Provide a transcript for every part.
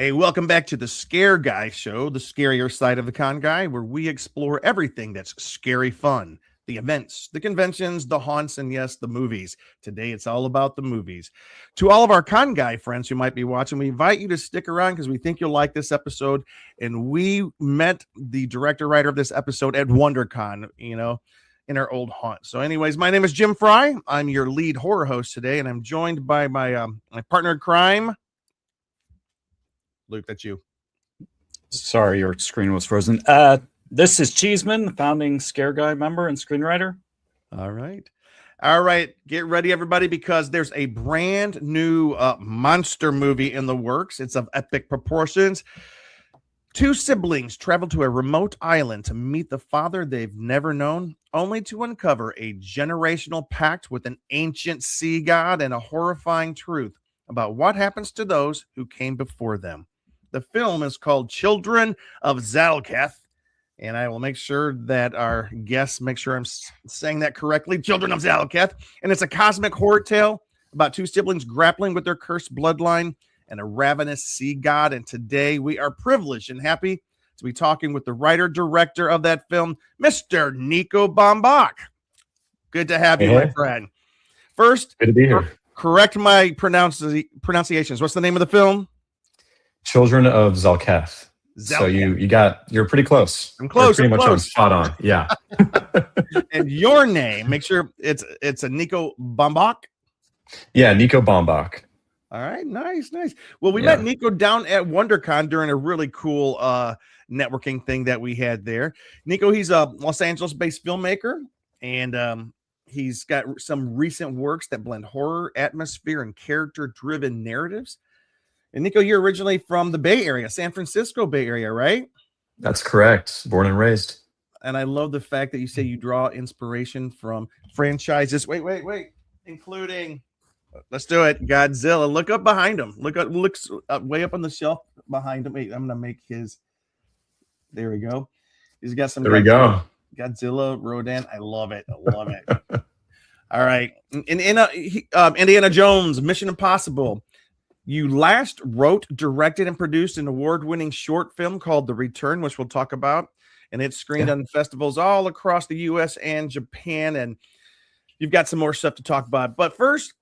Hey, welcome back to the Scare Guy Show, the scarier side of the con guy, where we explore everything that's scary fun. The events, the conventions, the haunts, and yes, the movies. Today, it's all about the movies. To all of our con guy friends who might be watching, we invite you to stick around because we think you'll like this episode. And we met the director writer of this episode at WonderCon, in our old haunt. So anyways, my name is Jim Fry. I'm your lead horror host today, and I'm joined by my partner in crime, Luke. That's you. Sorry, your screen was frozen. This is Cheeseman, the founding Scare Guy member and screenwriter. All right. Get ready, everybody, because there's a brand new monster movie in the works. It's of epic proportions. Two siblings travel to a remote island to meet the father they've never known, only to uncover a generational pact with an ancient sea god and a horrifying truth about what happens to those who came before them. The film is called Children of Zal'Keth, and I will make sure that our guests make sure I'm saying that correctly. Children of Zal'Keth, and it's a cosmic horror tale about two siblings grappling with their cursed bloodline and a ravenous sea god. And today we are privileged and happy to be talking with the writer-director of that film, Mr. Niko Baumbach. Good to have you, my friend. First, good to be here. Correct my pronunciations. What's the name of the film? Children of Zal'Keth. So you're pretty close. I'm close. You're pretty much spot on. Yeah. And your name, make sure it's a Niko Baumbach. Yeah, Niko Baumbach. All right, nice. Well, we met Niko down at WonderCon during a really cool networking thing that we had there. Niko, he's a Los Angeles-based filmmaker, and he's got some recent works that blend horror, atmosphere, and character-driven narratives. And Niko, you're originally from the Bay Area, San Francisco Bay Area, right? That's correct. Born and raised. And I love the fact that you say you draw inspiration from franchises. Wait. Including, let's do it, Godzilla. Look up behind him. Looks way up on the shelf behind him. Wait, I'm gonna make his. There we go. He's got some. There we go. Godzilla, Rodan. I love it. All right. Indiana Jones, Mission Impossible. You last wrote, directed, and produced an award-winning short film called The Return, which we'll talk about. And it's screened on festivals all across the U.S. and Japan. And you've got some more stuff to talk about. But first,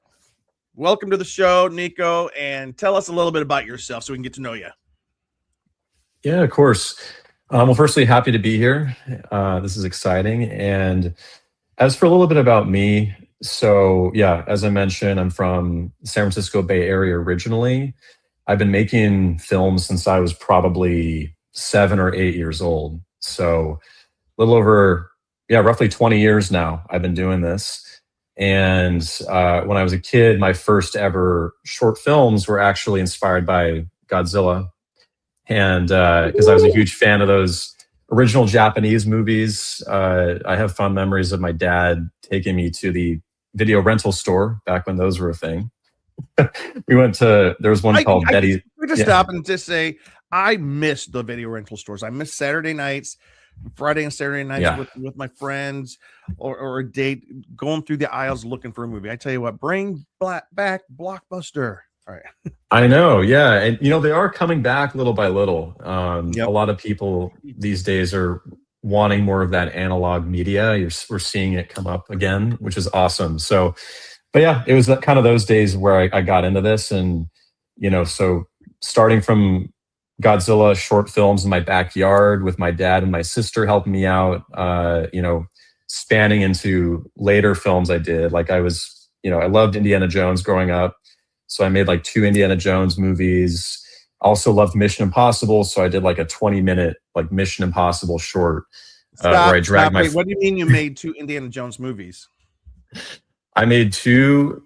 welcome to the show, Niko. And tell us a little bit about yourself so we can get to know you. Yeah, of course. Well, firstly, happy to be here. This is exciting. And as for a little bit about me, so yeah, as I mentioned, I'm from San Francisco Bay Area originally. I've been making films since I was probably 7 or 8 years old. So a little over, roughly 20 years now I've been doing this. And when I was a kid, my first ever short films were actually inspired by Godzilla. And because I was a huge fan of those original Japanese movies, I have fond memories of my dad taking me to the video rental store back when those were a thing. There was one called Betty. We just stop and just say, I miss the video rental stores. I miss Saturday nights, Friday and Saturday nights with my friends or a date going through the aisles looking for a movie. I tell you what, bring back Blockbuster. All right. I know. Yeah. And they are coming back little by little. A lot of people these days are wanting more of that analog media. We're seeing it come up again, which is awesome. So, but yeah, it was kind of those days where I got into this. And, so starting from Godzilla short films in my backyard with my dad and my sister helping me out, spanning into later films I did. Like I loved Indiana Jones growing up. So I made like 2 Indiana Jones movies. Also loved Mission Impossible, so I did like a 20-minute like Mission Impossible short where I dragged my. What do you mean you made 2 Indiana Jones movies? I made 2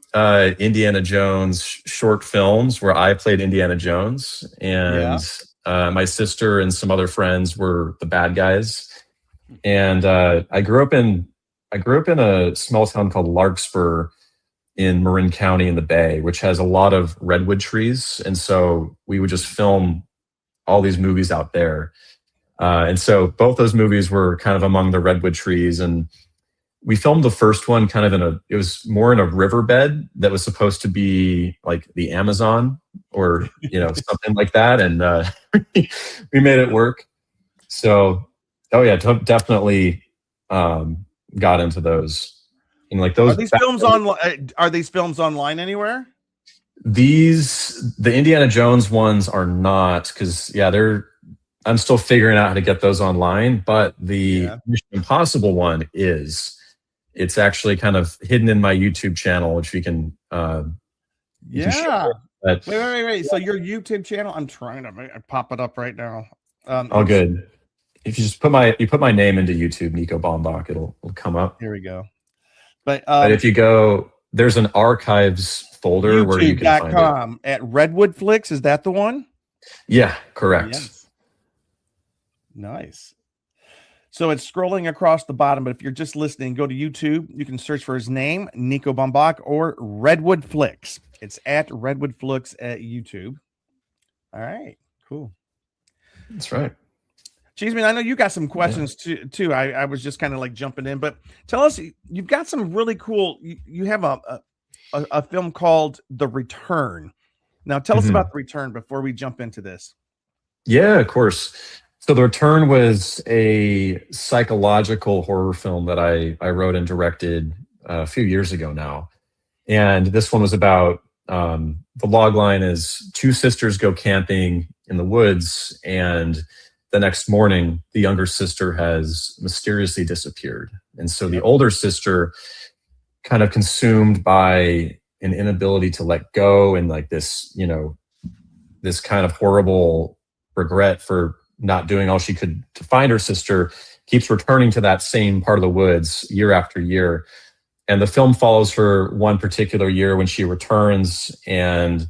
Indiana Jones short films where I played Indiana Jones, and my sister and some other friends were the bad guys. And I grew up in a small town called Larkspur in Marin County in the Bay, which has a lot of redwood trees. And so we would just film all these movies out there. And so both those movies were kind of among the redwood trees. And we filmed the first one kind of it was more in a riverbed that was supposed to be like the Amazon or, something like that. And we made it work. So, oh yeah, definitely got into those. And like those. Are these films online? Are these films online anywhere? The Indiana Jones ones are not, because I'm still figuring out how to get those online, but the Mission Impossible one it's actually kind of hidden in my YouTube channel, which we can Wait. So your YouTube channel, I'm trying to pop it up right now. All good. If you just put my name into YouTube, Niko Baumbach, it'll come up. Here we go. But if you go, there's an archives folder where you can find it. At Redwood Flicks, is that the one? Yeah, correct. Yes. Nice. So it's scrolling across the bottom, but if you're just listening, go to YouTube. You can search for his name, Niko Baumbach, or Redwood Flicks. It's at Redwood Flicks at YouTube. All right, cool. That's right. Cheeseman, I know you got some questions too. I was just kind of like jumping in, but tell us, you've got some really cool. You have a film called The Return. Now, tell us about The Return before we jump into this. Yeah, of course. So The Return was a psychological horror film that I wrote and directed a few years ago now. And this one was about, the log line is two sisters go camping in the woods, and the next morning, the younger sister has mysteriously disappeared. And so the older sister, kind of consumed by an inability to let go and like this, this kind of horrible regret for not doing all she could to find her sister, keeps returning to that same part of the woods year after year. And the film follows her one particular year when she returns and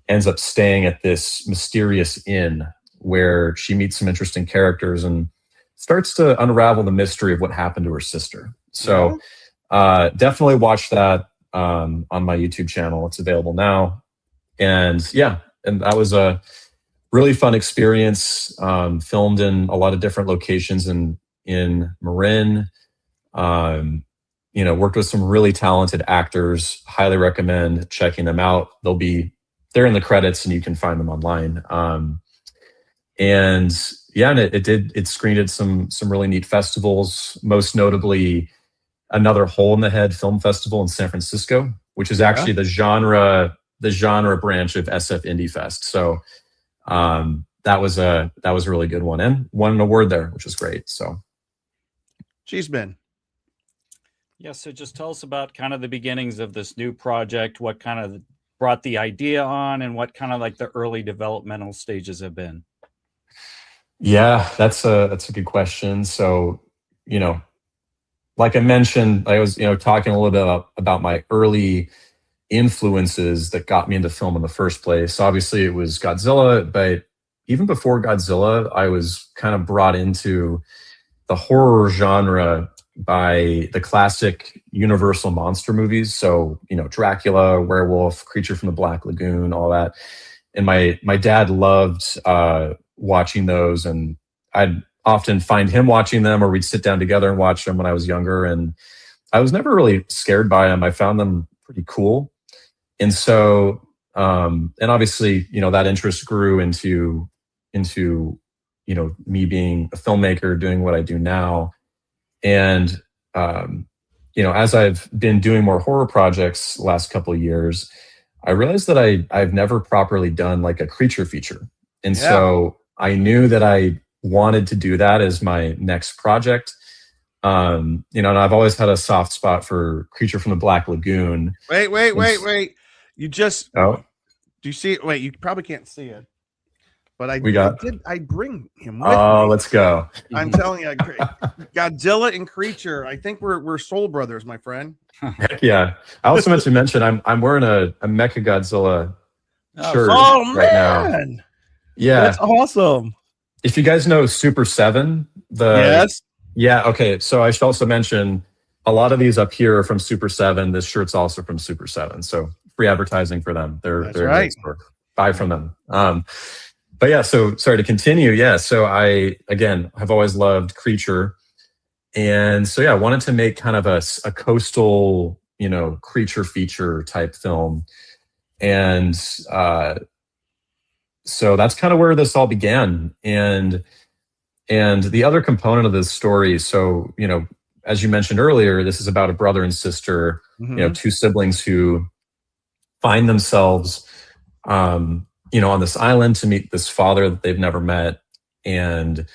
ends up staying at this mysterious inn where she meets some interesting characters and starts to unravel the mystery of what happened to her sister. So definitely watch that on my YouTube channel. It's available now. And that was a really fun experience. Filmed in a lot of different locations in Marin. Worked with some really talented actors. Highly recommend checking them out. They're in the credits and you can find them online. It screened at some really neat festivals, most notably Another Hole in the Head Film Festival in San Francisco, which is actually the genre branch of SF Indie Fest. So that was a really good one, and won an award there, which was great. So, Cheeseman. Yeah, so just tell us about kind of the beginnings of this new project, what kind of brought the idea on, and what kind of like the early developmental stages have been. Yeah, that's a good question. So, like I mentioned, I was, talking a little bit about my early influences that got me into film in the first place. Obviously, it was Godzilla, but even before Godzilla, I was kind of brought into the horror genre by the classic Universal monster movies. So, Dracula, Werewolf, Creature from the Black Lagoon, all that. And my dad loved watching those, and I'd often find him watching them, or we'd sit down together and watch them when I was younger. And I was never really scared by them. I found them pretty cool. And so, and obviously, that interest grew into me being a filmmaker, doing what I do now. And, as I've been doing more horror projects the last couple of years, I realized that I've never properly done like a creature feature. And so I knew that I wanted to do that as my next project. And I've always had a soft spot for Creature from the Black Lagoon. Wait. You just, do you see it? Wait, you probably can't see it. But I bring him with me. Let's go. I'm telling you, Godzilla and Creature. I think we're soul brothers, my friend. Heck yeah. I also meant to mention I'm wearing a Mecha Godzilla shirt right now. Yeah. That's awesome. If you guys know Super 7, yes. Yeah, okay. So I should also mention a lot of these up here are from Super 7. This shirt's also from Super 7. So free advertising for them. They're right. Buy from them. But yeah, so sorry to continue. Yeah, so I, again, have always loved Creature. And so, yeah, I wanted to make kind of a coastal, creature feature type film. And so that's kind of where this all began. And the other component of this story, so, as you mentioned earlier, this is about a brother and sister, two siblings who find themselves, on this island to meet this father that they've never met. And,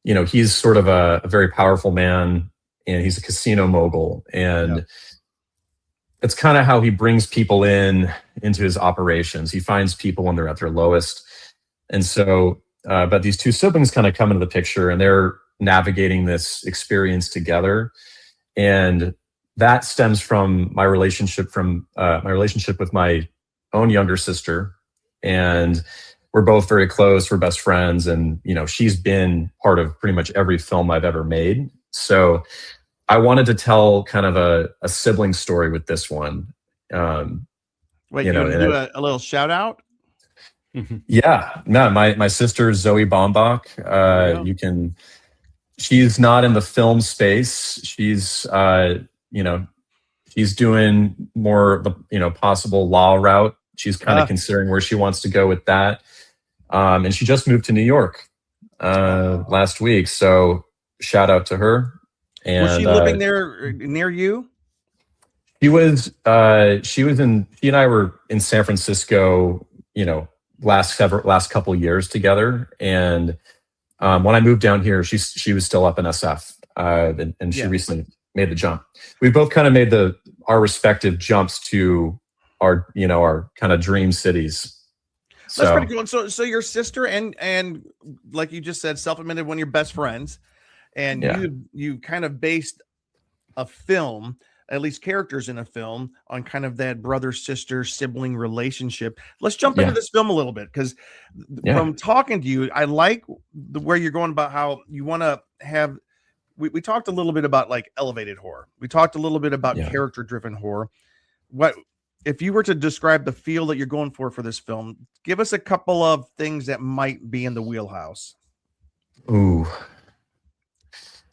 he's sort of a very powerful man, and he's a casino mogul. And it's kind of how he brings people into his operations. He finds people when they're at their lowest. And so, but these two siblings kind of come into the picture, and they're navigating this experience together. And that stems from my relationship with my own younger sister. And we're both very close. We're best friends. And, she's been part of pretty much every film I've ever made. So I wanted to tell kind of a sibling story with this one. Wait, you want to do a little shout out? Yeah, no, my sister Zoe Baumbach. She's not in the film space. She's she's doing more the possible law route. She's kind of considering where she wants to go with that. And she just moved to New York last week. So shout out to her. And was she living there near you? She and I were in San Francisco, last couple years together. And when I moved down here, she was still up in SF, and she recently made the jump. We both kind of made our respective jumps to our kind of dream cities. That's pretty cool. So your sister and like you just said, self-admitted, one of your best friends, and you kind of based a film, at least characters in a film, on kind of that brother-sister sibling relationship. Let's jump into this film a little bit, because from talking to you, I like where you're going about how you want to have. We talked a little bit about like elevated horror. We talked a little bit about character-driven horror. What if you were to describe the feel that you're going for this film? Give us a couple of things that might be in the wheelhouse. Ooh,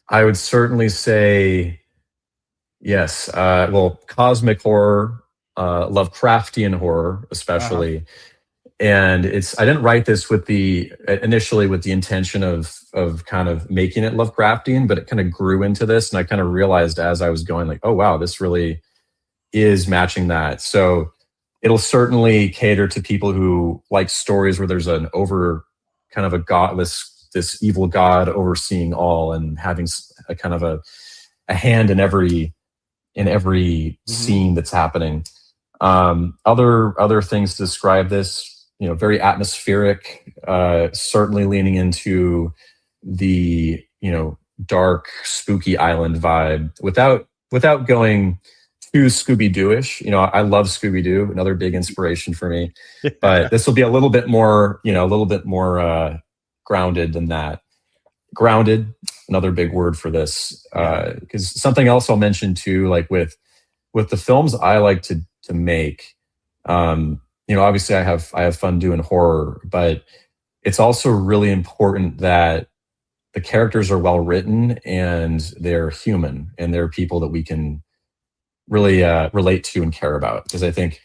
I would certainly say yes. Well, cosmic horror, Lovecraftian horror, especially. And I didn't write this initially with the intention of kind of making it Lovecraftian, but it kind of grew into this. And I kind of realized as I was going, like, oh, wow, this really is matching that. So it'll certainly cater to people who like stories where there's an over kind of a god, this evil god overseeing all and having a kind of a hand in every scene that's happening. Other things to describe this, very atmospheric, certainly leaning into the, dark, spooky island vibe without going too Scooby-Doo-ish. I love Scooby-Doo, another big inspiration for me, but this will be a little bit more grounded than that. Grounded, another big word for this, because something else I'll mention too, like with the films I like to make, obviously I have fun doing horror, but it's also really important that the characters are well written and they're human and they're people that we can really relate to and care about. Because I think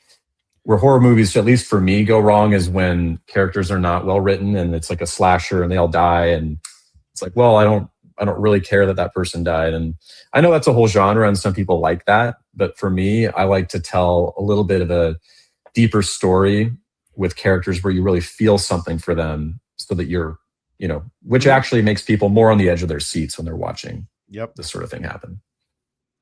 where horror movies, at least for me, go wrong is when characters are not well written and it's like a slasher and they all die, and it's like, well, I don't really care that person died. And I know that's a whole genre and some people like that, but for me, I like to tell a little bit of a deeper story with characters where you really feel something for them, so that you're, which actually makes people more on the edge of their seats when they're watching this sort of thing happen.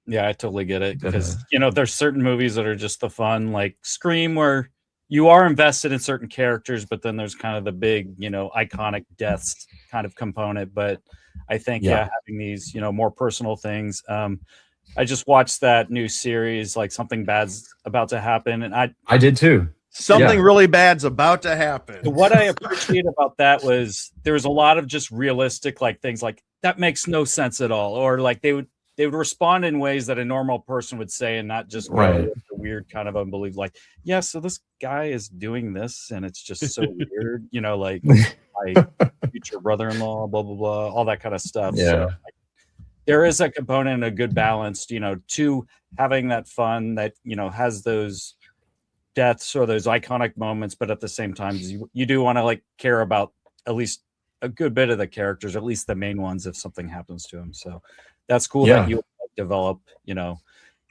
Yeah, I totally get it, because there's certain movies that are just the fun, like Scream, where you are invested in certain characters, but then there's kind of the big, iconic deaths kind of component. But I think having these, more personal things. I just watched that new series, like Something Bad's About to Happen, and I did too. Something really bad's about to happen. What I appreciate about that was there was a lot of just realistic like things, like that makes no sense at all, or like they would respond in ways that a normal person would say, and not just the weird kind of unbelief, like, so this guy is doing this and it's just so weird, like my future brother-in-law, blah blah blah, all that kind of stuff. So there is a component, a good balance, to having that fun that, has those deaths or those iconic moments, but at the same time, you do want to like care about at least a good bit of the characters, at least the main ones, if something happens to them. So that's cool that you develop,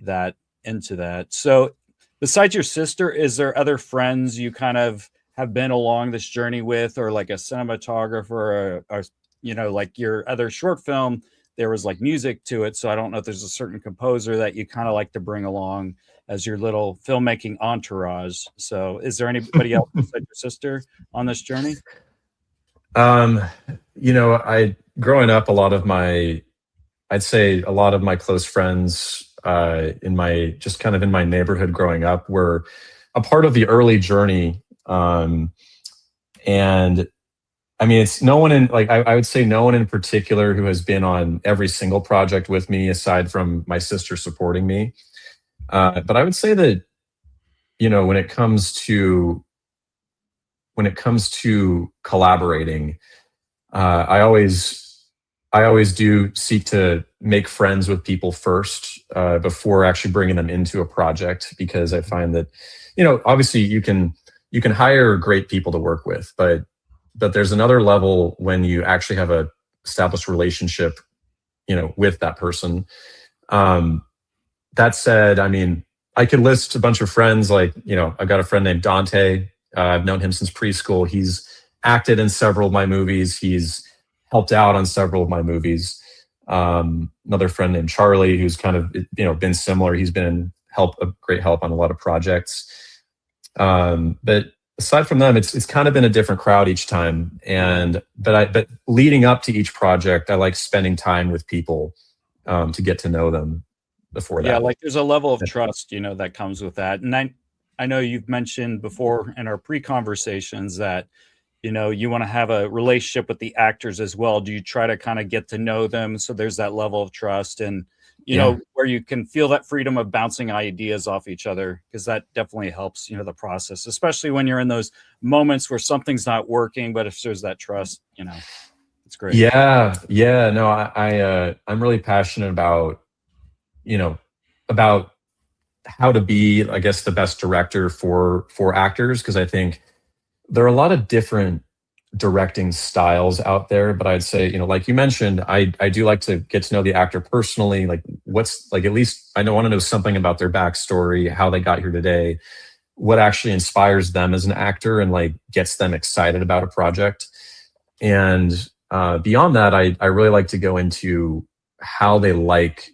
that into that. So besides your sister, is there other friends you kind of have been along this journey with, or like a cinematographer, or like your other short film, there was like music to it. So I don't know if there's a certain composer that you kind of like to bring along as your little filmmaking entourage. So is there anybody else besides your sister on this journey? I growing up, I'd say a lot of my close friends in my neighborhood growing up were a part of the early journey. And I mean, it's no one I would say no one in particular who has been on every single project with me, aside from my sister supporting me. But I would say that, when it comes to collaborating, I always do seek to make friends with people first before actually bringing them into a project, because I find that, obviously you can hire great people to work with, but there's another level when you actually have a established relationship, with that person. That said, I mean, I could list a bunch of friends. Like, I've got a friend named Dante. I've known him since preschool. He's acted in several of my movies. He's helped out on several of my movies. Another friend named Charlie, who's kind of, been similar. He's been a great help on a lot of projects. But aside from them, it's kind of been a different crowd each time. But leading up to each project, I like spending time with people to get to know them before that. Yeah, like there's a level of trust, that comes with that. And I know you've mentioned before in our pre-conversations that, you want to have a relationship with the actors as well. Do you try to kind of get to know them so there's that level of trust and, where you can feel that freedom of bouncing ideas off each other? Because that definitely helps, the process, especially when you're in those moments where something's not working, but if there's that trust, it's great. Yeah. No, I'm really passionate about, about how to be, I guess, the best director for actors, because I think there are a lot of different directing styles out there. But I'd say, like you mentioned, I do like to get to know the actor personally. Like at least I want to know something about their backstory, how they got here today, what actually inspires them as an actor and like gets them excited about a project. And beyond that, I really like to go into how they like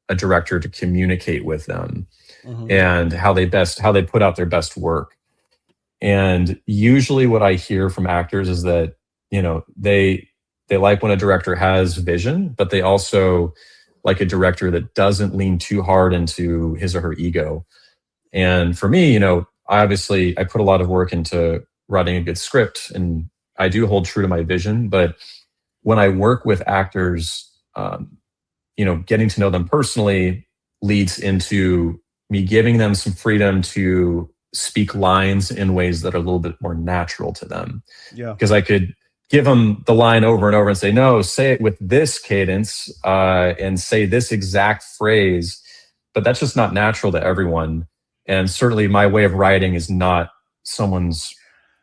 a director to communicate with them, and how they put out their best work. And usually what I hear from actors is that, they like when a director has vision, but they also like a director that doesn't lean too hard into his or her ego. And for me, I put a lot of work into writing a good script, and I do hold true to my vision. But when I work with actors, getting to know them personally leads into me giving them some freedom to speak lines in ways that are a little bit more natural to them. Yeah. Because I could give them the line over and over and say, no, say it with this cadence and say this exact phrase. But that's just not natural to everyone. And certainly my way of writing is not someone's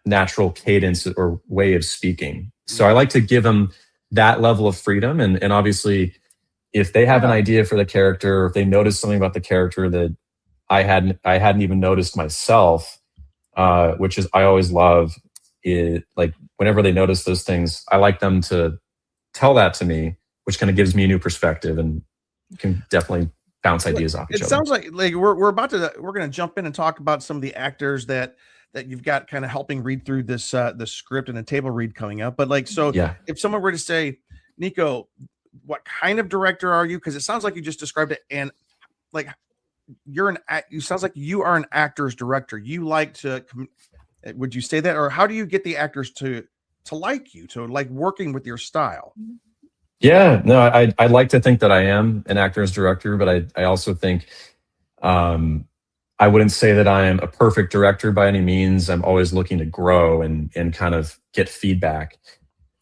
natural cadence or way of speaking. So I like to give them that level of freedom. And obviously, if they have an idea for the character, if they notice something about the character that I hadn't even noticed myself, which is I always love it. Like whenever they notice those things, I like them to tell that to me, which kind of gives me a new perspective and can definitely bounce ideas off each other. It sounds like we're going to jump in and talk about some of the actors that you've got kind of helping read through this the script and a table read coming up. But if someone were to say, Niko, what kind of director are you? Because it sounds like you just described it, and like it sounds like you are an actor's director. You like to, would you say that, or how do you get the actors to like you, to like working with your style? Yeah, no, I'd like to think that I am an actor's director, but I also think I wouldn't say that I am a perfect director by any means. I'm always looking to grow and kind of get feedback.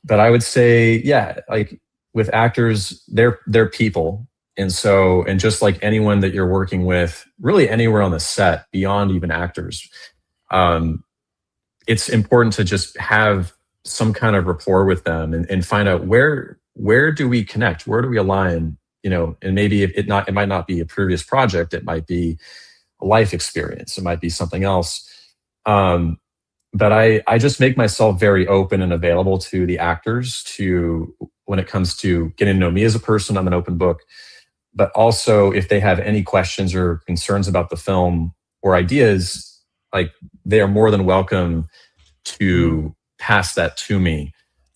But I would say, yeah, like with actors, they're people. And so, and just like anyone that you're working with, really anywhere on the set, beyond even actors, it's important to just have some kind of rapport with them and find out where do we connect, where do we align, and maybe it might not be a previous project, it might be a life experience, it might be something else. But I just make myself very open and available to the actors when it comes to getting to know me as a person. I'm an open book. But also, if they have any questions or concerns about the film or ideas, like, they are more than welcome to pass that to me.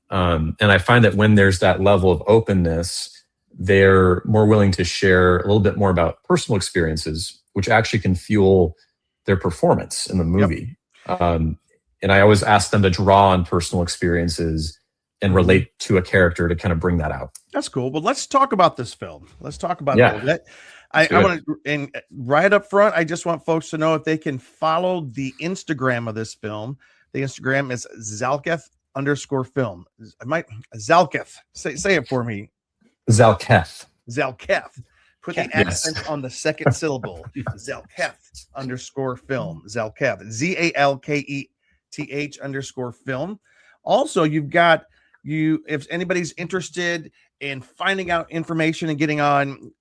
And I find that when there's that level of openness, they're more willing to share a little bit more about personal experiences, which actually can fuel their performance in the movie. Yep. And I always ask them to draw on personal experiences and relate to a character to kind of bring that out. That's cool. Well, let's talk about this film. Let's talk about it. I want to, and right up front, I just want folks to know if they can follow the Instagram of this film. The Instagram is Zal'Keth_film. Zal'Keth. Say it for me. Zal'Keth. Put the accent on the second syllable. Zal'Keth_film. Zal'Keth. ZALKETH_film. Also, you've got if anybody's interested in finding out information and getting on,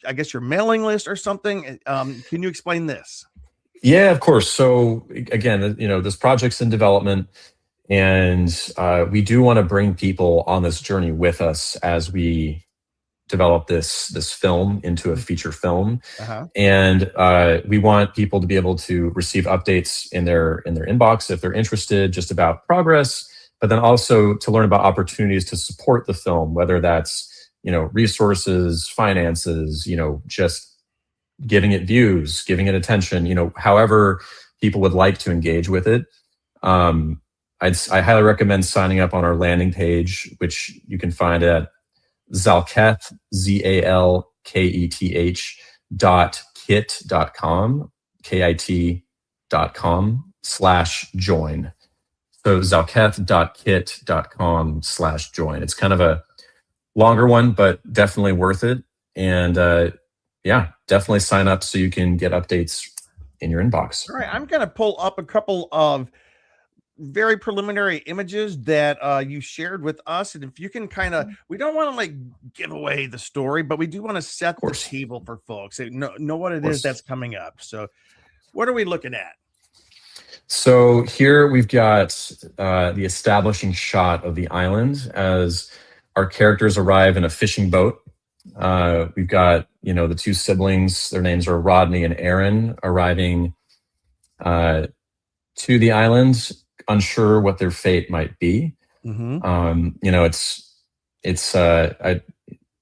I guess, your mailing list or something, can you explain this? Yeah, of course. So again, this project's in development, and we do want to bring people on this journey with us as we develop this film into a feature film. And we want people to be able to receive updates in their inbox if they're interested, just about progress, but then also to learn about opportunities to support the film, whether that's resources, finances, just giving it views, giving it attention, however people would like to engage with it. I highly recommend signing up on our landing page, which you can find at Zal'Keth, ZALKETH.kit.com, KIT.com/join. So Zal'Keth.kit.com/join. It's kind of a longer one, but definitely worth it. And definitely sign up so you can get updates in your inbox. All right, I'm going to pull up a couple of very preliminary images that you shared with us, and if you can we don't want to give away the story, but we do want to set the table for folks, know what it is that's coming up. So what are we looking at? So here we've got the establishing shot of the island as our characters arrive in a fishing boat. We've got the two siblings, their names are Rodney and Aaron, arriving to the island, unsure what their fate might be. It's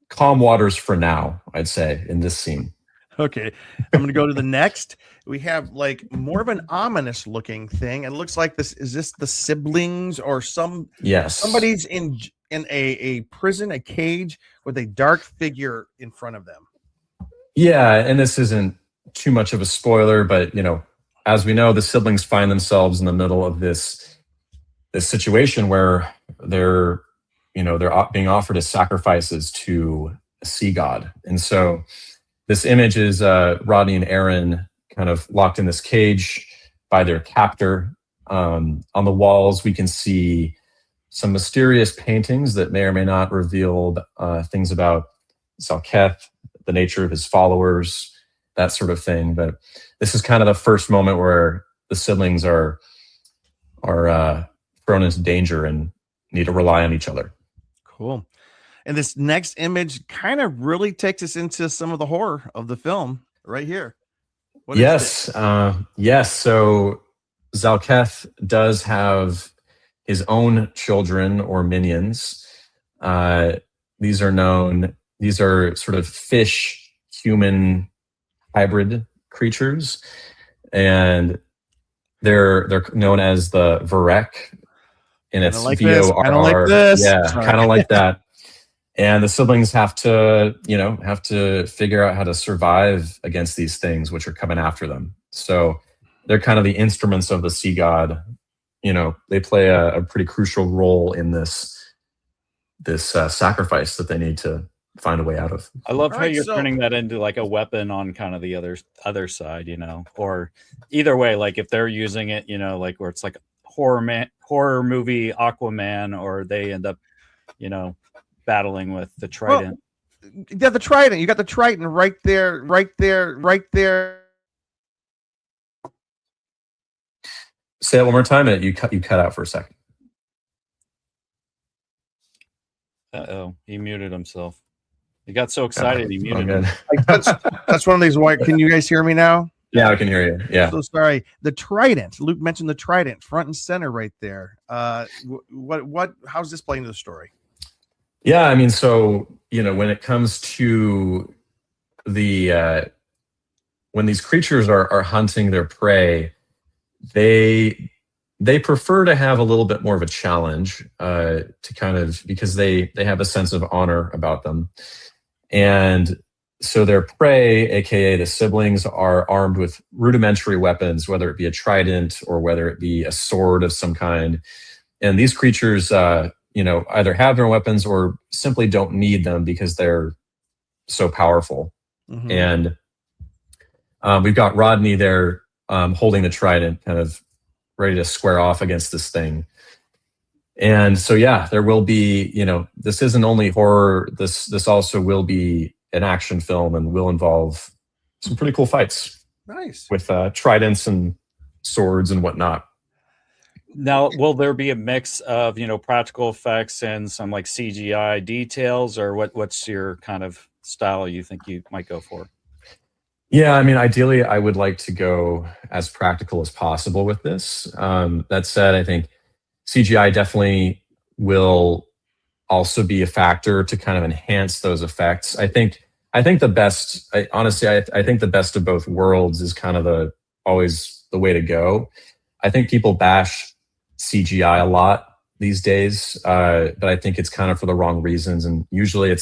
calm waters for now, I'd say, in this scene. Okay, I'm going to go to the next. We have more of an ominous looking thing. It looks like is this the siblings or somebody's in a prison, a cage with a dark figure in front of them. Yeah, and this isn't too much of a spoiler, but as we know, the siblings find themselves in the middle of this situation where they're being offered as sacrifices to a sea god. And so this image is Rodney and Aaron kind of locked in this cage by their captor. On the walls, we can see some mysterious paintings that may or may not reveal things about Zal'Keth, the nature of his followers, that sort of thing. But this is kind of the first moment where the siblings are thrown into danger and need to rely on each other. Cool. And this next image kind of really takes us into some of the horror of the film right here. Yes. So Zal'Keth does have his own children or minions. These are sort of fish human hybrid creatures, and they're known as the Varek, and it's VORR. Kind of like this. Yeah, kind of like that. And the siblings have to figure out how to survive against these things which are coming after them. So they're kind of the instruments of the sea god. They play a pretty crucial role in this sacrifice that they need to find a way out of. I love how Alright, you're so- turning that into like a weapon on kind of the other side, or either way, like if they're using it, like where it's like horror movie Aquaman, or they end up, battling with the trident. Yeah, the trident. You got the trident right there. Say that one more time. You cut out for a second. Uh-oh, he muted himself. He got so excited he muted him. Like, that's one of these white. Can you guys hear me now? Yeah, I can hear you. Yeah. So sorry. The trident. Luke mentioned the trident front and center right there. How's this playing into the story? Yeah, I mean, so when it comes to the when these creatures are hunting their prey, they prefer to have a little bit more of a challenge to kind of, because they have a sense of honor about them. And so their prey, aka the siblings, are armed with rudimentary weapons, whether it be a trident or whether it be a sword of some kind. And these creatures either have their weapons or simply don't need them because they're so powerful. Mm-hmm. And we've got Rodney there holding the trident, kind of ready to square off against this thing. And so, yeah, there will be, this isn't only horror. This also will be an action film and will involve some pretty cool fights. Nice. With tridents and swords and whatnot. Now, will there be a mix of, practical effects and some like CGI details, or what's your kind of style you think you might go for? Yeah, I mean, ideally, I would like to go as practical as possible with this. That said, I think CGI definitely will also be a factor to kind of enhance those effects. I think the best, honestly, I think the best of both worlds is kind of always the way to go. I think people bash CGI a lot these days, but I think it's kind of for the wrong reasons. And usually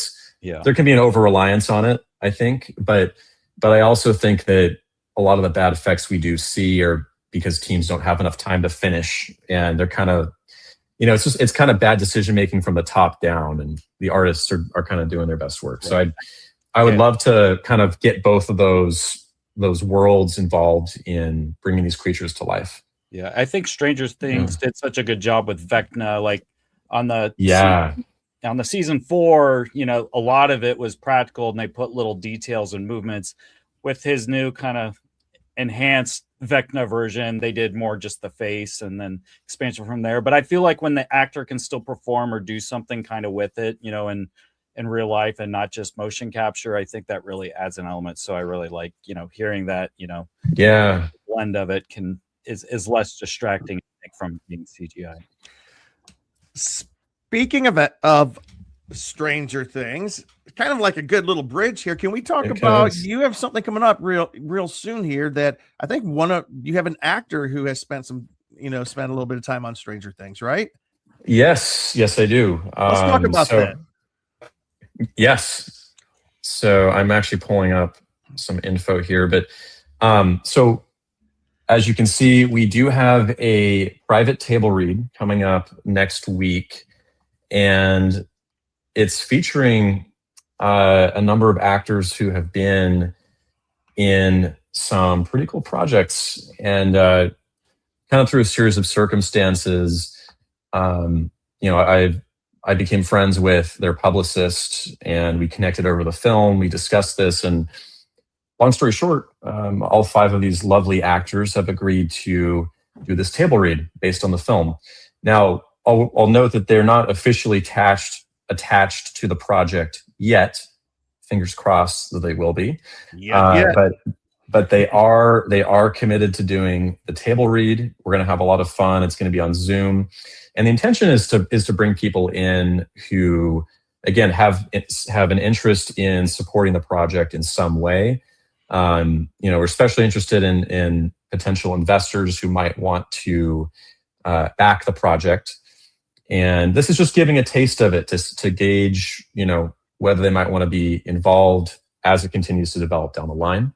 there can be an over-reliance on it, I think. But I also think that a lot of the bad effects we do see are because teams don't have enough time to finish, and they're kind of, it's kind of bad decision making from the top down, and the artists are kind of doing their best work. Right. So I would love to kind of get both of those worlds involved in bringing these creatures to life. Yeah, I think Stranger Things did such a good job with Vecna, like on the season 4, a lot of it was practical, and they put little details and movements. With his new kind of enhanced Vecna version, they did more just the face and then expansion from there. But I feel like when the actor can still perform or do something kind of with it, in real life and not just motion capture, I think that really adds an element. So I really like, hearing that, the blend of it is less distracting, I think, from being CGI. Speaking of Stranger Things, kind of like a good little bridge here. Can we talk about, you have something coming up real soon here that I think you have an actor who has spent a little bit of time on Stranger Things, right? Yes, I do. Let's talk about that. Yes. So I'm actually pulling up some info here, but so as you can see, we do have a private table read coming up next week, and it's featuring a number of actors who have been in some pretty cool projects, and kind of through a series of circumstances, I became friends with their publicist, and we connected over the film. We discussed this, and long story short, all 5 of these lovely actors have agreed to do this table read based on the film. Now, I'll note that they're not officially attached to the project yet. Fingers crossed that they will be. But they are committed to doing the table read. We're going to have a lot of fun. It's going to be on Zoom, and the intention is to bring people in who, again, have an interest in supporting the project in some way. We're especially interested in potential investors who might want to back the project. And this is just giving a taste of it to gauge, whether they might want to be involved as it continues to develop down the line.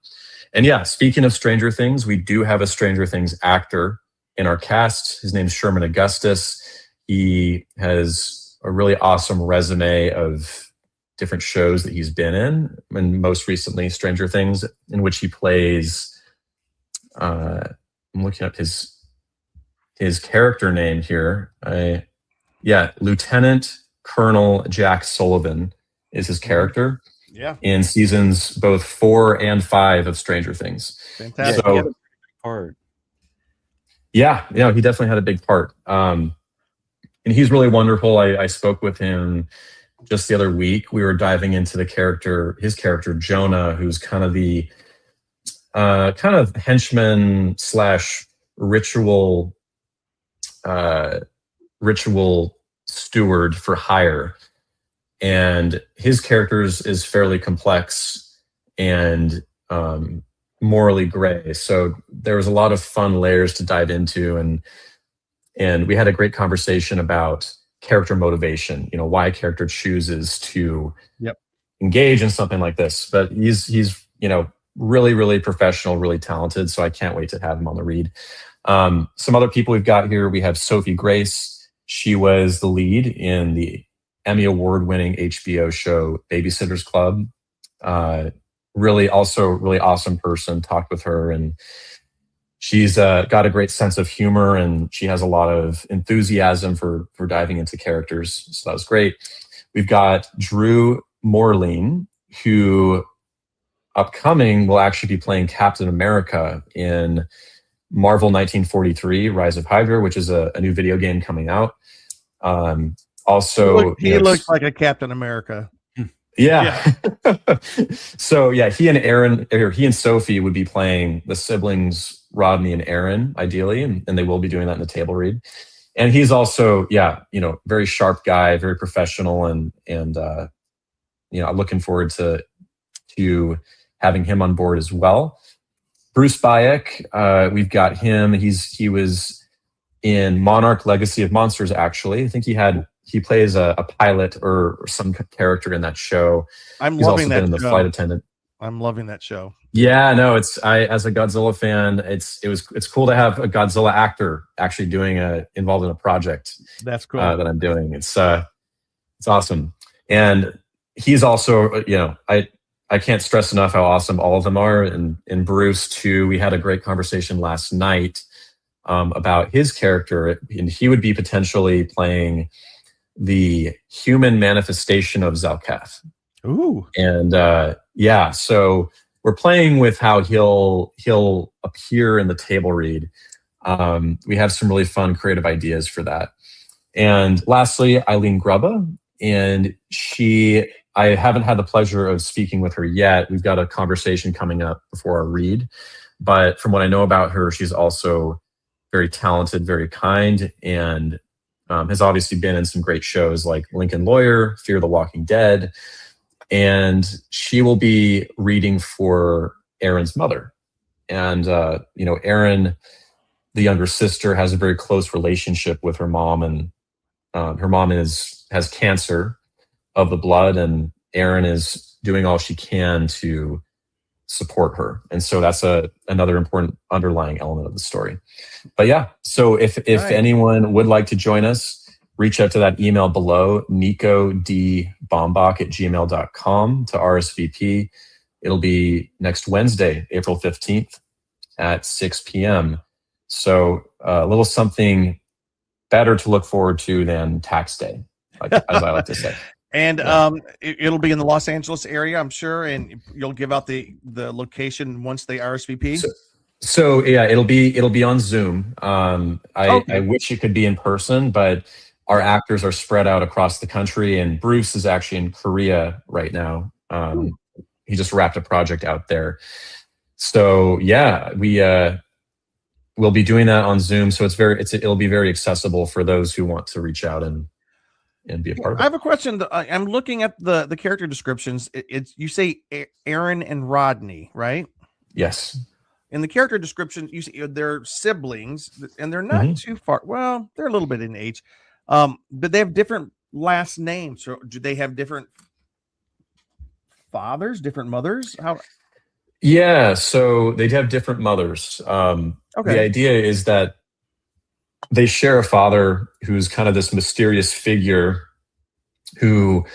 And yeah, speaking of Stranger Things, we do have a Stranger Things actor in our cast. His name is Sherman Augustus. He has a really awesome resume of different shows that he's been in, and most recently Stranger Things, in which he plays. I'm looking up his character name here. Lieutenant Colonel Jack Sullivan is his character. Yeah. In seasons both 4 and 5 of Stranger Things. Fantastic. He had a big part. Yeah, he definitely had a big part. And he's really wonderful. I spoke with him just the other week. We were diving into his character Jonah, who's kind of the henchman / ritual steward for hire. And his character is fairly complex and morally gray. So there was a lot of fun layers to dive into, and we had a great conversation about character motivation. Why a character chooses to engage in something like this. But he's really, really professional, really talented. So I can't wait to have him on the read. Some other people we've got here. We have Sophie Grace. She was the lead in the Emmy Award-winning HBO show Babysitter's Club. Really awesome person. Talked with her, and she's got a great sense of humor, and she has a lot of enthusiasm for diving into characters. So that was great. We've got Drew Morleen, who upcoming will actually be playing Captain America in Marvel 1943: Rise of Hydra, which is a new video game coming out. Also, he looks like a Captain America. Yeah. So he and Sophie would be playing the siblings Rodney and Aaron, ideally, and they will be doing that in the table read. And he's also, very sharp guy, very professional, and looking forward to having him on board as well. Bruce Bayek, we've got him. He was in Monarch: Legacy of Monsters. Actually, I think he plays a pilot or some character in that show. He's loving also that been the show. Flight attendant. I'm loving that show. Yeah, no, as a Godzilla fan, it's cool to have a Godzilla actor actually involved in a project. That's cool. That I'm doing. It's awesome. And he's also, I can't stress enough how awesome all of them are. And Bruce too. We had a great conversation last night about his character, and he would be potentially playing the human manifestation of Zal'Keth. Ooh. And so we're playing with how he'll appear in the table read. We have some really fun creative ideas for that. And lastly, Eileen Grubba, and I haven't had the pleasure of speaking with her yet. We've got a conversation coming up before our read, but from what I know about her, she's also very talented, very kind, and has obviously been in some great shows like Lincoln Lawyer, Fear the Walking Dead, and she will be reading for Aaron's mother. And Aaron, the younger sister, has a very close relationship with her mom, and her mom has cancer of the blood, and Aaron is doing all she can to support her. And so that's another important underlying element of the story. But so if anyone would like to join us, reach out to that email below, nikodbaumbach@gmail.com, to RSVP. It'll be next Wednesday, April 15th at 6 p.m. So a little something better to look forward to than tax day, as I like to say. And it'll be in the Los Angeles area, I'm sure, and you'll give out the location once they RSVP. So it'll be on Zoom. I wish it could be in person, but our actors are spread out across the country, and Bruce is actually in Korea right now. He just wrapped a project out there. So we'll be doing that on Zoom. So it'll be very accessible for those who want to reach out and be a part of it. I have a question. I'm looking at the character descriptions. You say Aaron and Rodney, right? Yes. In the character description, you see they're siblings, and they're not too far. Well, they're a little bit in age, but they have different last names. So do they have different fathers, different mothers? How? Yeah, so they'd have different mothers. The idea is that they share a father who's kind of this mysterious figure who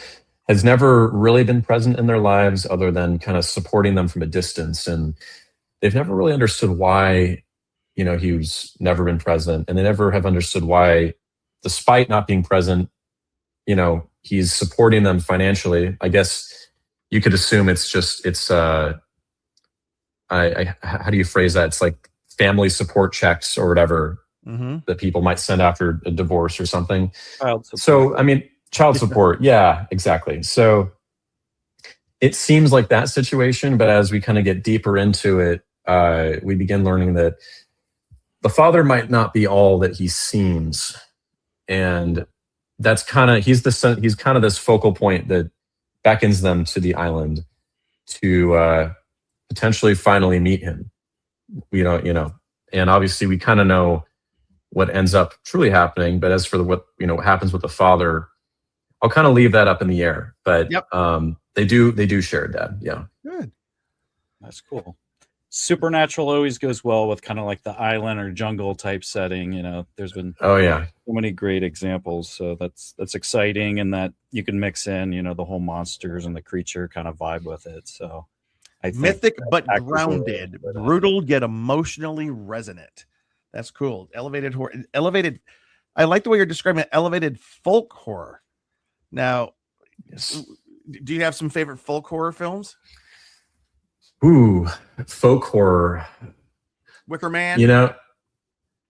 has never really been present in their lives other than kind of supporting them from a distance. And they've never really understood why, he was never been present. And they never have understood why, despite not being present, he's supporting them financially. I guess you could assume how do you phrase that? It's like family support checks or whatever that people might send after a divorce or something. Child support. So, I mean, child support. Yeah, exactly. So it seems like that situation, but as we kind of get deeper into it, we begin learning that the father might not be all that he seems. And that's he's kind of this focal point that beckons them to the island to potentially finally meet him. And obviously we kind of know what ends up truly happening, but as for what happens with the father, I'll kind of leave that up in the air. But they do share a dad. Yeah. Good. That's cool. Supernatural always goes well with kind of like the island or jungle type setting. There's been so many great examples. So that's exciting, and that you can mix in, the whole monsters and the creature kind of vibe with it. So I think mythic but grounded, brutal yet emotionally resonant. That's cool. Elevated horror. I like the way you're describing it. Elevated folk horror. Now, do you have some favorite folk horror films? Ooh, folk horror. Wicker Man.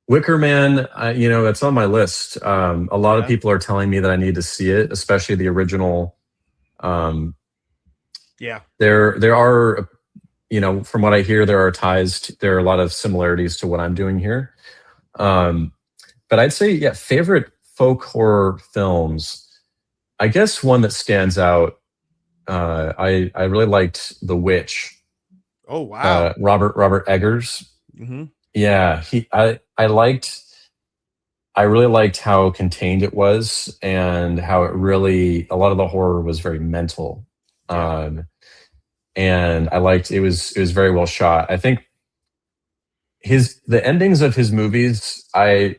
Wicker Man. That's on my list. A lot of people are telling me that I need to see it, especially the original. There are, from what I hear, there are a lot of similarities to what I'm doing here. But I'd say, favorite folk horror films. I guess one that stands out. I really liked The Witch. Oh wow, Robert Eggers. Mm-hmm. Yeah, I really liked how contained it was, and how a lot of the horror was very mental. And I liked it was very well shot. I think the endings of his movies, I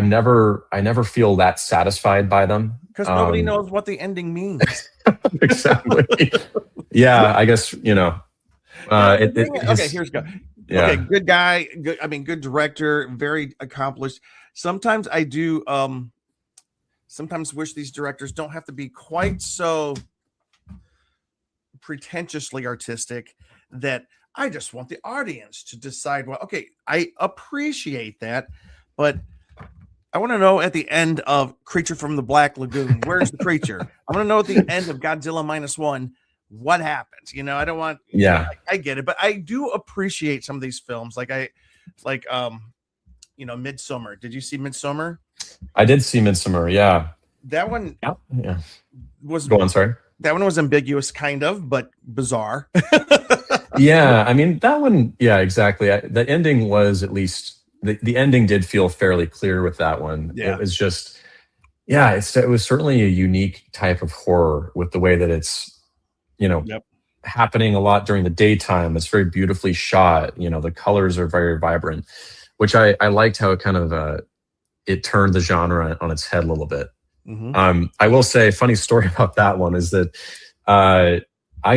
never feel that satisfied by them, because nobody knows what the ending means. Exactly. Yeah, I guess okay, here's go. Yeah. Okay, good guy. Good director, very accomplished. Sometimes I do. Sometimes wish these directors don't have to be quite so pretentiously artistic. That I just want the audience to decide. Well, okay, I appreciate that, but I want to know at the end of Creature from the Black Lagoon, where's the creature? I want to know at the end of Godzilla -1. What happens? I don't want. I get it, but I do appreciate some of these films. Midsommar. Did you see Midsommar? I did see Midsommar. Yeah, that one. Yeah. Was go on? Sorry. That one was ambiguous, kind of, but bizarre. Yeah, that one. Yeah, exactly. The ending was at least the ending did feel fairly clear with that one. Yeah. It was just. Yeah, it was certainly a unique type of horror with the way that it's. Happening a lot during the daytime. It's very beautifully shot. The colors are very vibrant, which I liked how it kind of it turned the genre on its head a little bit. Mm-hmm. I will say a funny story about that one is that I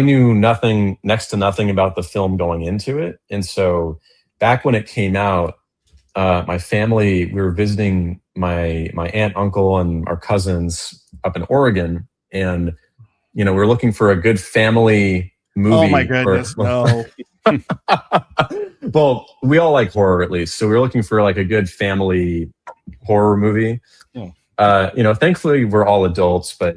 knew next to nothing about the film going into it. And so back when it came out, my family, we were visiting my aunt, uncle, and our cousins up in Oregon. And we were looking for a good family movie. Oh my goodness, no. Well, we all like horror, at least. So we were looking for like a good family horror movie. Yeah. Thankfully we're all adults, but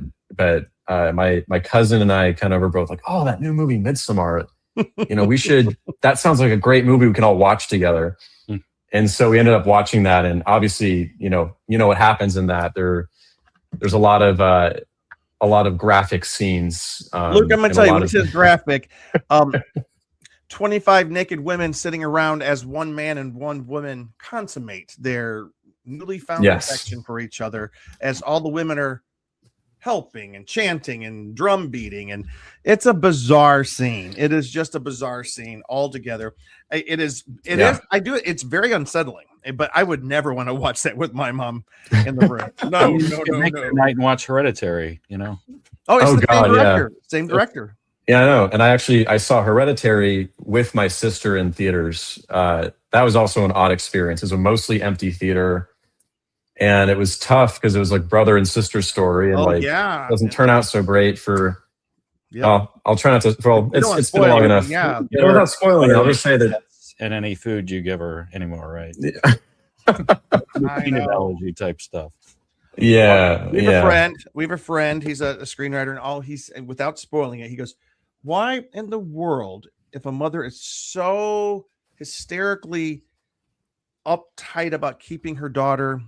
my cousin and I kind of were both like, oh, that new movie, Midsommar. That sounds like a great movie we can all watch together. And so we ended up watching that. And obviously, what happens in that. There's a lot of graphic scenes. Luke, I'm going to tell you, when it says graphic, 25 naked women sitting around as one man and one woman consummate their newly found affection for each other, as all the women are helping and chanting and drum beating. And it's a bizarre scene. It is just a bizarre scene altogether. It's very unsettling. but I would never want to watch that with my mom in the room. No, Make it night and watch Hereditary. You know. Oh, it's Oh, the God, same director. Same director. Yeah, I know. And I saw Hereditary with my sister in theaters. That was also an odd experience. It was a mostly empty theater. And it was tough because it was like brother and sister story. And it doesn't turn out so great for, I'll try not to, well, it's been long enough. Yeah. Without spoiling, I'll just say that. And any food you give her anymore, right? Peanut allergy type stuff. Yeah. We have a friend. He's a screenwriter, and he's without spoiling it, he goes, "Why in the world, if a mother is so hysterically uptight about keeping her daughter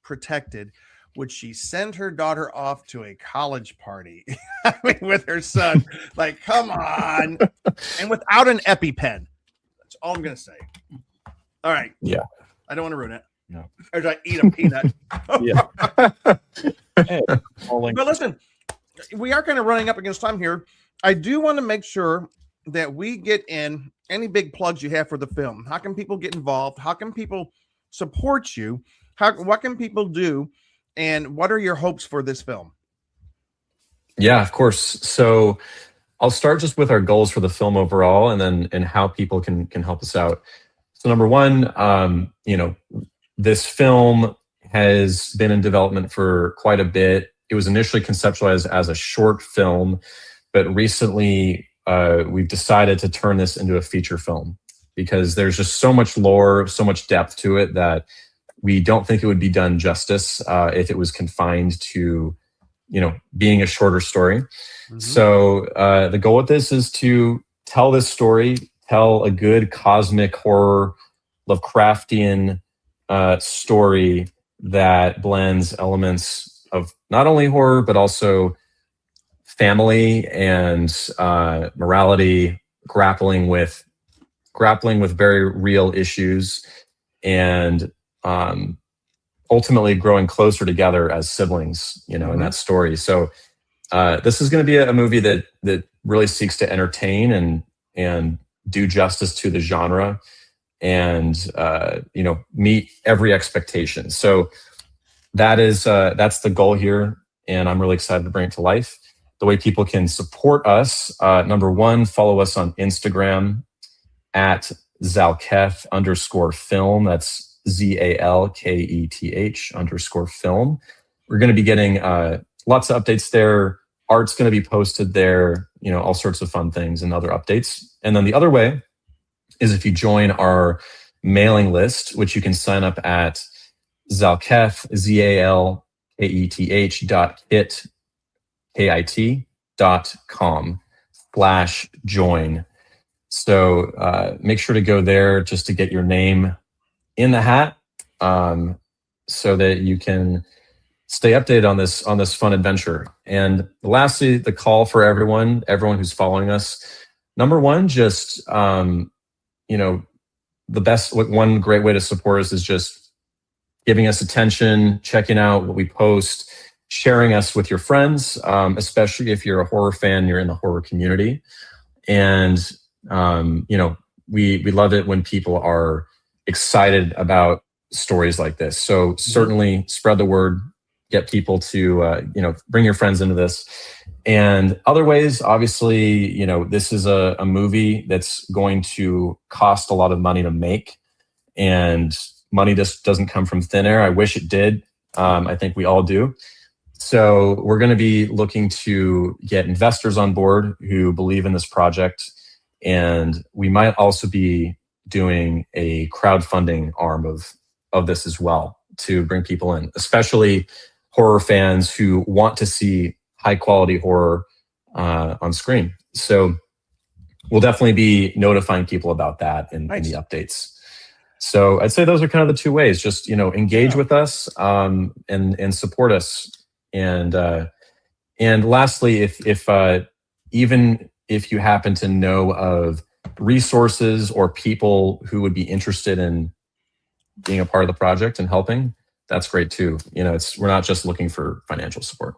protected, would she send her daughter off to a college party with her son? Like, come on!" And without an EpiPen. That's all I'm gonna say. All right. Yeah. I don't want to ruin it. No. Or I eat a peanut. Yeah. But listen, we are kind of running up against time here. I do want to make sure that we get in any big plugs you have for the film. How can people get involved? How can people support you? What can people do? And what are your hopes for this film? Yeah, of course. So I'll start just with our goals for the film overall, and how people can help us out. So number one, this film has been in development for quite a bit. It was initially conceptualized as a short film, but recently we've decided to turn this into a feature film because there's just so much lore, so much depth to it that we don't think it would be done justice if it was confined to, being a shorter story. Mm-hmm. So the goal with this is to tell this story, tell a good cosmic horror, Lovecraftian story that blends elements of not only horror, but also family and morality, grappling with very real issues, and ultimately growing closer together as siblings, in that story. So this is going to be a movie that really seeks to entertain and do justice to the genre, and meet every expectation. So that's the goal here, and I'm really excited to bring it to life. The way people can support us, number one, follow us on Instagram at Zal'Keth _film. That's ZALKETH _film. We're going to be getting lots of updates there. Art's going to be posted there, all sorts of fun things and other updates. And then the other way is if you join our mailing list, which you can sign up at Zal'Keth, ZALKETH.com/join. So make sure to go there just to get your name in the hat, so that you can stay updated on this fun adventure. And lastly, the call for everyone who's following us. Number one, just one great way to support us is just giving us attention, checking out what we post, sharing us with your friends, especially if you're a horror fan, you're in the horror community. And we love it when people are excited about stories like this. So certainly spread the word, get people to bring your friends into this. And other ways, obviously, this is a movie that's going to cost a lot of money to make, and money just doesn't come from thin air. I wish it did. I think we all do. So we're going to be looking to get investors on board who believe in this project, and we might also be doing a crowdfunding arm of this as well to bring people in, especially horror fans who want to see high quality horror on screen. So we'll definitely be notifying people about that in the updates. So I'd say those are kind of the two ways. Just engage with us and support us. And lastly, if even if you happen to know of resources or people who would be interested in being a part of the project and helping, that's great too. We're not just looking for financial support.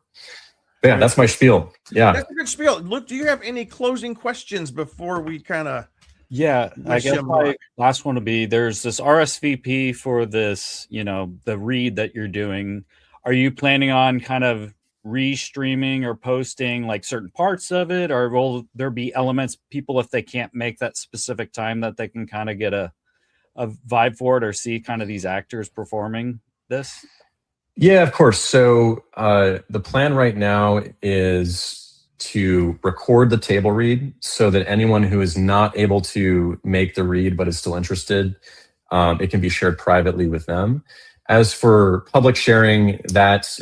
But yeah, that's my spiel. Yeah, that's a good spiel. Look, do you have any closing questions before we kind of Yeah, I Wish guess him my luck. last one would be there's this RSVP for this, the read that you're doing. Are you planning on kind of restreaming or posting like certain parts of it, or will there be elements people if they can't make that specific time that they can kind of get a vibe for it or see kind of these actors performing this? Yeah, of course. So the plan right now is to record the table read so that anyone who is not able to make the read but is still interested, it can be shared privately with them. As for public sharing, that's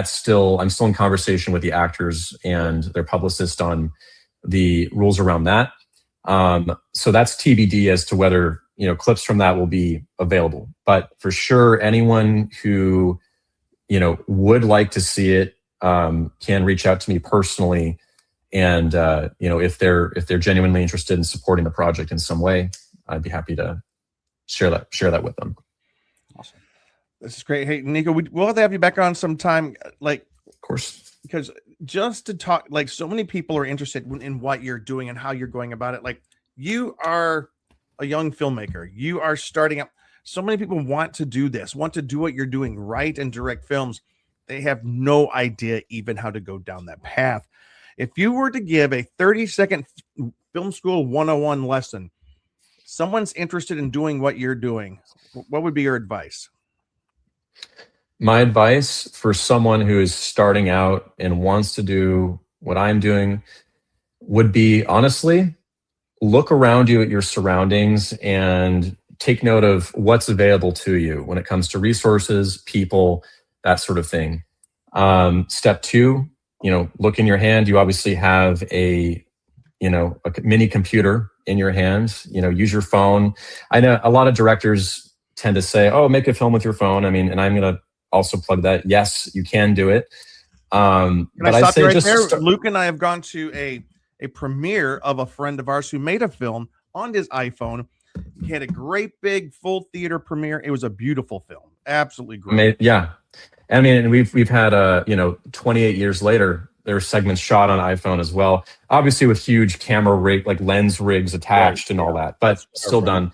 still, I'm still in conversation with the actors and their publicist on the rules around that. So that's TBD as to whether clips from that will be available. But for sure, anyone who would like to see it can reach out to me personally, and if they're genuinely interested in supporting the project in some way, I'd be happy to share that with them. Awesome. This is great. Hey, Niko, we'll have to have you back on sometime, like, Of course. because just to talk, like, so many people are interested in what you're doing and how you're going about it. Like, you are a young filmmaker. You are starting up. So many people want to do this, want to do what you're doing, write and direct films. They have no idea even how to go down that path. If you were to give a 30-second film school 101 lesson, someone's interested in doing what you're doing, what would be your advice? My advice for someone who is starting out and wants to do what I'm doing would be, honestly, look around you at your surroundings and take note of what's available to you when it comes to resources, people, that sort of thing. Step two, look in your hand. You obviously have a mini computer in your hand. Use your phone. I know a lot of directors tend to say, "Oh, make a film with your phone." I mean, and I'm going to also plug that. Yes, you can do it. But I'd say right there, Luke and I have gone to a premiere of a friend of ours who made a film on his iPhone. He had a great big full theater premiere. It was a beautiful film. Absolutely great. Yeah. I mean, we've had 28 years later, there are segments shot on iPhone as well. Obviously with huge camera rig, like lens rigs attached and all that, but still done.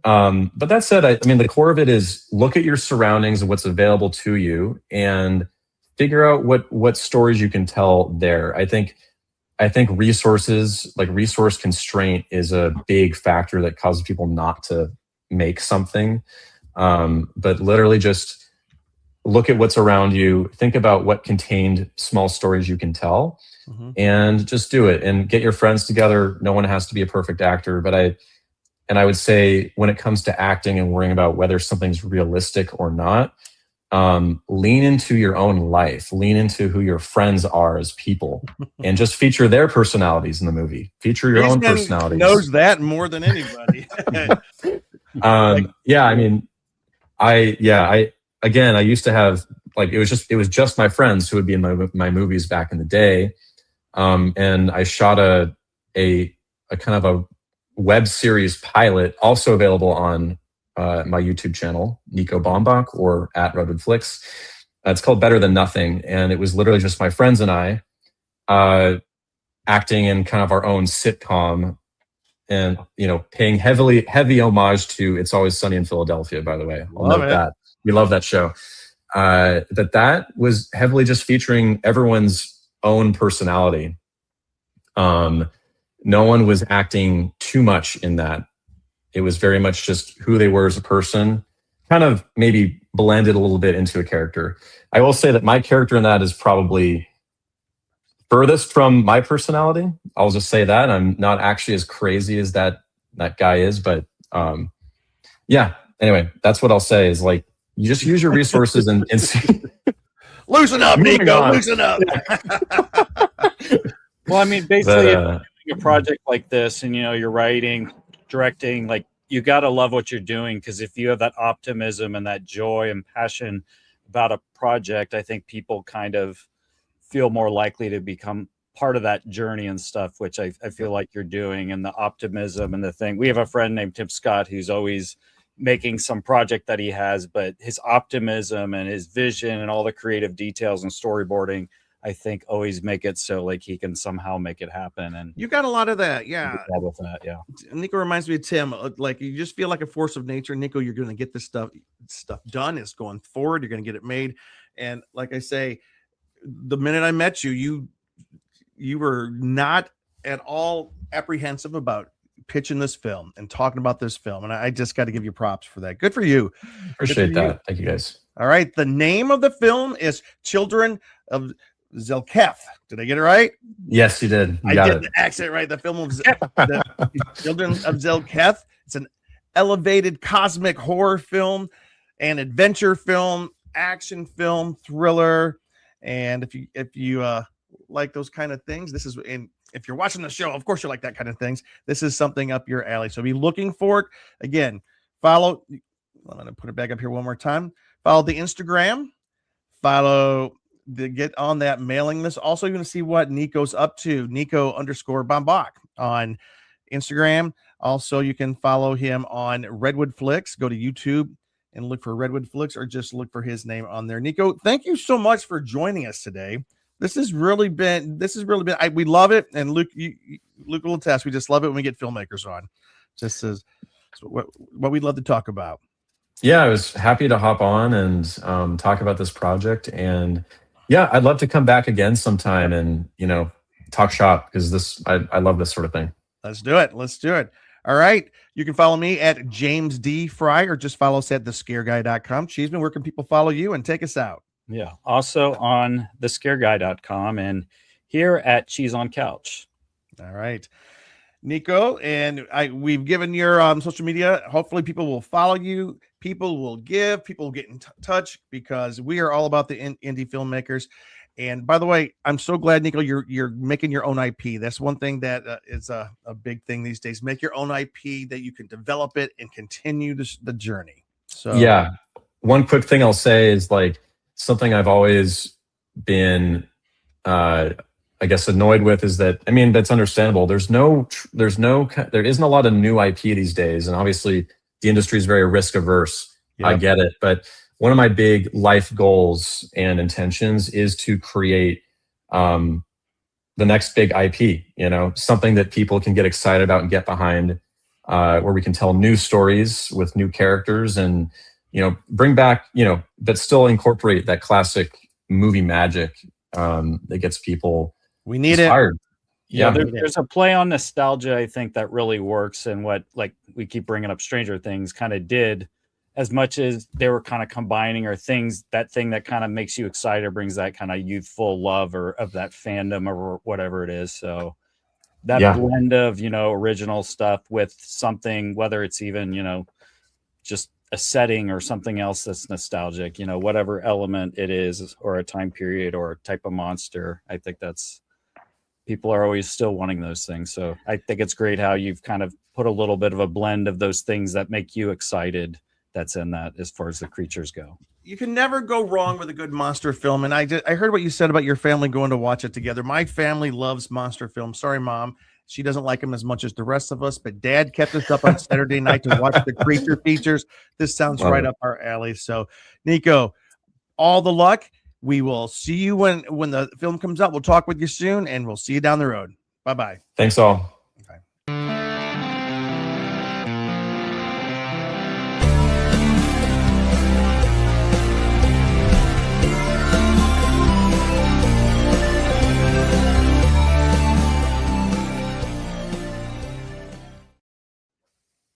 But that said, I mean, the core of it is look at your surroundings and what's available to you and figure out what stories you can tell there. I think resources, like resource constraint, is a big factor that causes people not to make something. But literally just look at what's around you, think about what contained small stories you can tell, and just do it and get your friends together. No one has to be a perfect actor, but I would say when it comes to acting and worrying about whether something's realistic or not, lean into your own life, lean into who your friends are as people, and just feature their personalities in the movie. Feature your own personalities. Knows that more than anybody. Yeah, I mean, I used to have, like, it was just my friends who would be in my movies back in the day, and I shot a kind of a web series pilot, also available on my YouTube channel, Niko Baumbach, or at Redwood Flicks. It's called Better Than Nothing, and it was literally just my friends and I acting in kind of our own sitcom, and paying heavy homage to It's Always Sunny in Philadelphia. By the way, I'll note that we love that show. That was heavily just featuring everyone's own personality. No one was acting too much in that. It was very much just who they were as a person, kind of maybe blended a little bit into a character. I will say that my character in that is probably furthest from my personality. I'll just say that. I'm not actually as crazy as that guy is, but yeah. Anyway, that's what I'll say is, like, you just use your resources and see. Loosen up, Niko. Loosen up. Well, I mean, basically, if you're doing a project like this and you're writing, directing, like, you got to love what you're doing, because if you have that optimism and that joy and passion about a project, I think people kind of feel more likely to become part of that journey and stuff, which I feel like you're doing, and the optimism and the thing. We have a friend named Tim Scott who's always making some project that he has, but his optimism and his vision and all the creative details and storyboarding, I think always make it so like he can somehow make it happen. And You got a lot of that, yeah. with that, yeah. Niko reminds me of Tim. Like you just feel like a force of nature. Niko, you're going to get this stuff done. It's going forward. You're going to get it made. And like I say, the minute I met you, you were not at all apprehensive about pitching this film and talking about this film. And I just got to give you props for that. Good for you. Appreciate that. Thank you, guys. All right. The name of the film is Children of Zal'Keth. Did I get it right? Yes, you did. You I got did it. the accent right. The film of the Children of Zal'Keth. It's an elevated cosmic horror film, an adventure film, action film, thriller. And if you like those kind of things, this is in. If you're watching the show, of course you like that kind of things. This is something up your alley. So be looking for it. Again, follow. I'm going to put it back up here one more time. Follow the Instagram. Get on that mailing list. Also, you're going to see what Niko's up to. Niko_Baumbach on Instagram. Also, you can follow him on Redwood Flicks. Go to YouTube and look for Redwood Flicks, or just look for his name on there. Niko, thank you so much for joining us today. This has really been, we love it. And Luke will attest, we just love it when we get filmmakers on. Just as what we'd love to talk about. Yeah, I was happy to hop on and talk about this project. And yeah, I'd love to come back again sometime and, talk shop, because I love this sort of thing. Let's do it. All right. You can follow me at James D. Fry, or just follow us at thescareguy.com. Cheeseman, where can people follow you and take us out? Yeah. Also on thescareguy.com and here at Cheese on Couch. All right. Niko, and we've given your social media. Hopefully people will follow you. People will give. People will get in touch, because we are all about the indie filmmakers. And by the way, I'm so glad, Niko, you're making your own IP. That's one thing that is a big thing these days. Make your own IP that you can develop it and continue the journey. So yeah, one quick thing I'll say is like something I've always been, I guess, annoyed with is that, I mean, that's understandable. There isn't a lot of new IP these days, and obviously the industry is very risk averse. Yep. I get it, but one of my big life goals and intentions is to create the next big IP, something that people can get excited about and get behind, where we can tell new stories with new characters and, bring back, but still incorporate that classic movie magic that gets people inspired. Yeah, there's a play on nostalgia, I think, that really works, and what, like, we keep bringing up Stranger Things kind of did, as much as they were kind of combining that thing that kind of makes you excited, or brings that kind of youthful love or of that fandom or whatever it is. So that blend of, original stuff with something, whether it's even, just a setting or something else that's nostalgic, whatever element it is, or a time period or a type of monster. I think people are always still wanting those things. So I think it's great how you've kind of put a little bit of a blend of those things that make you excited that's in that, as far as the creatures go. You can never go wrong with a good monster film. And I heard what you said about your family going to watch it together. My family loves monster films. Sorry, Mom. She doesn't like them as much as the rest of us, but Dad kept us up on Saturday night to watch the creature features. This sounds right up our alley. So, Niko, all the luck. We will see you when the film comes out. We'll talk with you soon, and we'll see you down the road. Bye-bye. Thanks all.